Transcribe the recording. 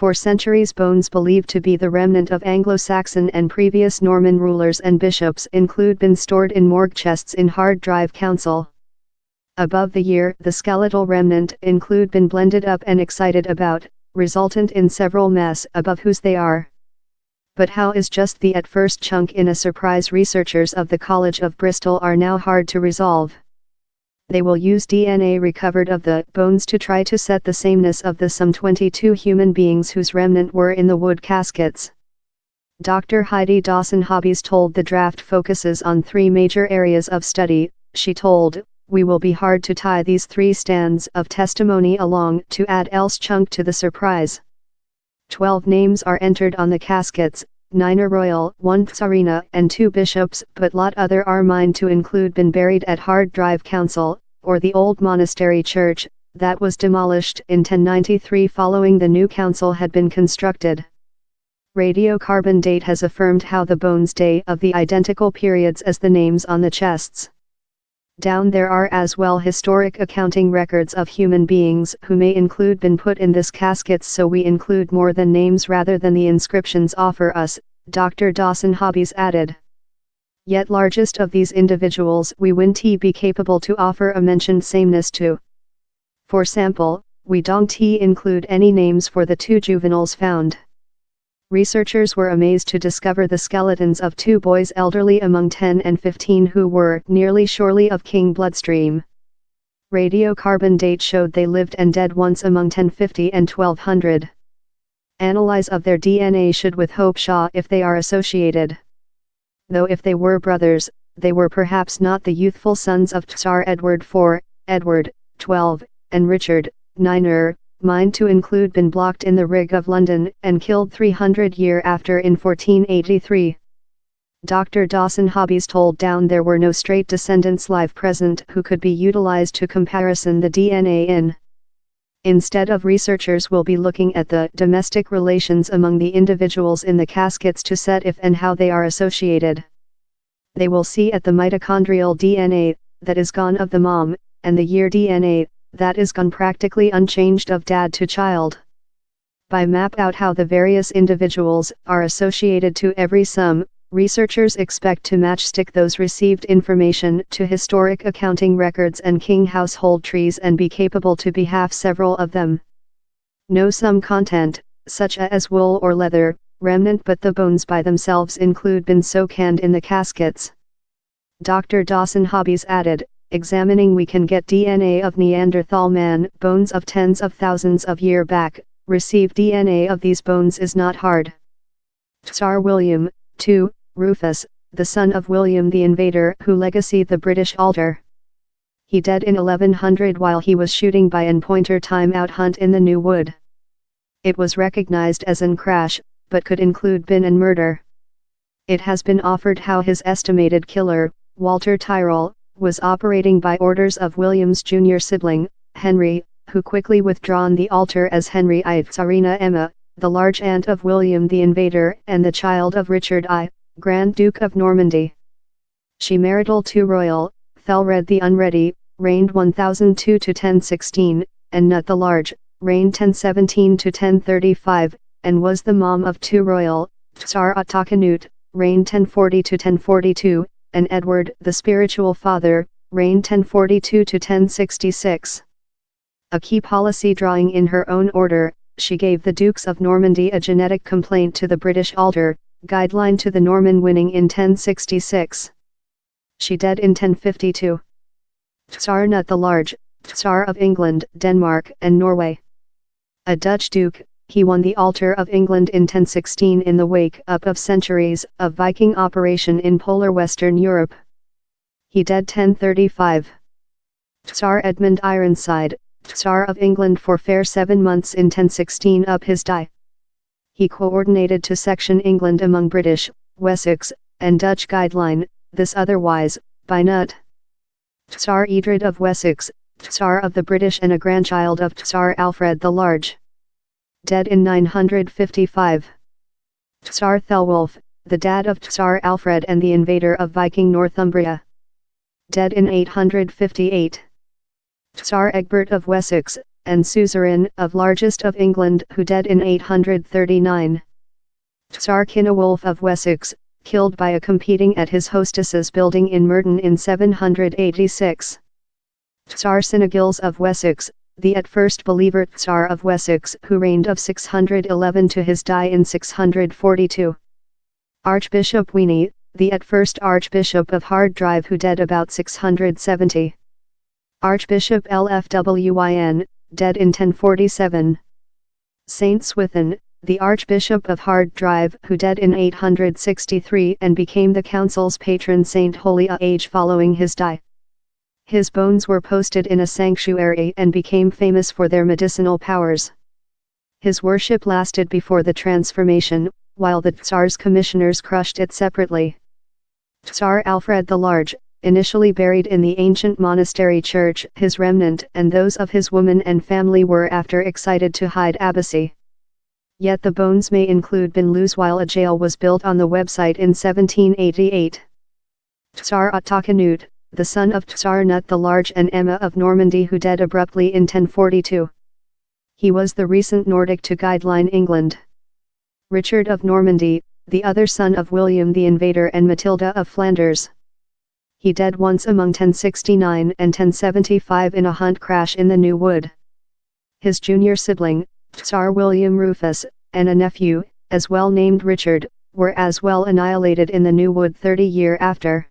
For centuries bones believed to be the remnant of Anglo-Saxon and previous Norman rulers and bishops include been stored in morgue chests in hard drive council. Above the year the skeletal remnant include been blended up and excited about, resultant in several mass above whose they are. But how is just the at first chunk in a surprise researchers of the College of Bristol are now hard to resolve. They will use DNA recovered of the bones to try to set the sameness of the some 22 human beings whose remnant were in the wood caskets. Dr. Heidi Dawson-Hobbies told the draft focuses on 3 major areas of study. She told, "We will be hard to tie these 3 stands of testimony along to add else chunk to the surprise. 12 names are entered on the caskets, 9 are royal, 1 tsarina and 2 bishops, but lot other are mine to include been buried at Hard Drive Council, or the old monastery church, that was demolished in 1093 following the new council had been constructed. Radiocarbon date has affirmed how the bones day of the identical periods as the names on the chests. Down there are as well historic accounting records of human beings who may include been put in this caskets, so we include more than names rather than the inscriptions offer us," Dr. Dawson-Hobbies added. "Yet largest of these individuals we wint be capable to offer a mentioned sameness to. For sample, we don't include any names for the 2 juveniles found." Researchers were amazed to discover the skeletons of 2 boys elderly among 10 and 15 who were nearly surely of king bloodstream. Radiocarbon date showed they lived and dead once among 1050 and 1200. Analyze of their DNA should with hope show if they are associated. Though if they were brothers, they were perhaps not the youthful sons of Tsar Edward IV, Edward, 12, and Richard, 9 mine to include been blocked in the Rig of London and killed 300 year after in 1483. Dr. Dawson-Hobbies told down there were no straight descendants live present who could be utilized to comparison the DNA in. Instead of researchers will be looking at the domestic relations among the individuals in the caskets to set if and how they are associated. They will see at the mitochondrial DNA, that is gone of the mom, and the year DNA, that is gone practically unchanged of dad to child. By map out how the various individuals are associated to every sum, researchers expect to matchstick those received information to historic accounting records and king household trees and be capable to behalf several of them. No sum content, such as wool or leather, remnant but the bones by themselves include been so canned in the caskets. Dr. Dawson-Hobbies added, examining we can get DNA of Neanderthal man bones of tens of thousands of year back, receive DNA of these bones is not hard. Tsar William, 2, Rufus, the son of William the Invader who legacied the British altar. He dead in 1100 while he was shooting by an pointer time out hunt in the New Wood. It was recognized as an crash, but could include bin and murder. It has been offered how his estimated killer, Walter Tyrrell, was operating by orders of William's junior sibling, Henry, who quickly withdrawn the altar as Henry I. Tsarina Emma, the large aunt of William the Invader and the child of Richard I, Grand Duke of Normandy. She marital to royal, Thelred the Unready, reigned 1002 to 1016, and Nut the Large, reigned 1017 to 1035, and was the mom of 2 royal, Tsar Otakanut, reigned 1040 to 1042, and Edward the Spiritual Father, reigned 1042 to 1066. A key policy drawing in her own order, she gave the Dukes of Normandy a genetic complaint to the British altar, guideline to the Norman winning in 1066. She dead in 1052. Tsar Nut the Large, Tsar of England, Denmark and Norway. A Dutch duke, he won the altar of England in 1016 in the wake up of centuries of Viking operation in polar Western Europe. He dead 1035. Tsar Edmund Ironside, Tsar of England for fair 7 months in 1016 up his die. He coordinated to section England among British, Wessex, and Dutch guideline, this otherwise, by Nut. Tsar Edred of Wessex, Tsar of the British and a grandchild of Tsar Alfred the Large. Dead in 955. Tsar Thelwulf, the dad of Tsar Alfred and the invader of Viking Northumbria. Dead in 858. Tsar Egbert of Wessex, and suzerain of largest of England, who dead in 839. Tsar Kinewulf of Wessex, killed by a competing at his hostess's building in Merton in 786. Tsar Cinegils of Wessex, the at first believer Tsar of Wessex, who reigned of 611 to his die in 642. Archbishop Weenie, the at first Archbishop of Harddrive, who dead about 670. Archbishop Lfwyn, dead in 1047. Saint Swithin, the Archbishop of Harddrive, who dead in 863 and became the council's patron saint holy age following his die. His bones were posted in a sanctuary and became famous for their medicinal powers. His worship lasted before the transformation, while the Tsar's commissioners crushed it separately. Tsar Alfred the Large, initially buried in the ancient monastery church, his remnant and those of his woman and family were after excited to hide abbacy. Yet the bones may include been loose while a jail was built on the website in 1788. Tsar Otto Canute, the son of Tsar Nut the Large and Emma of Normandy, who died abruptly in 1042. He was the recent Nordic to guideline England. Richard of Normandy, the other son of William the Invader and Matilda of Flanders. He died once among 1069 and 1075 in a hunt crash in the New Wood. His junior sibling, Tsar William Rufus, and a nephew, as well named Richard, were as well annihilated in the New Wood 30 years after.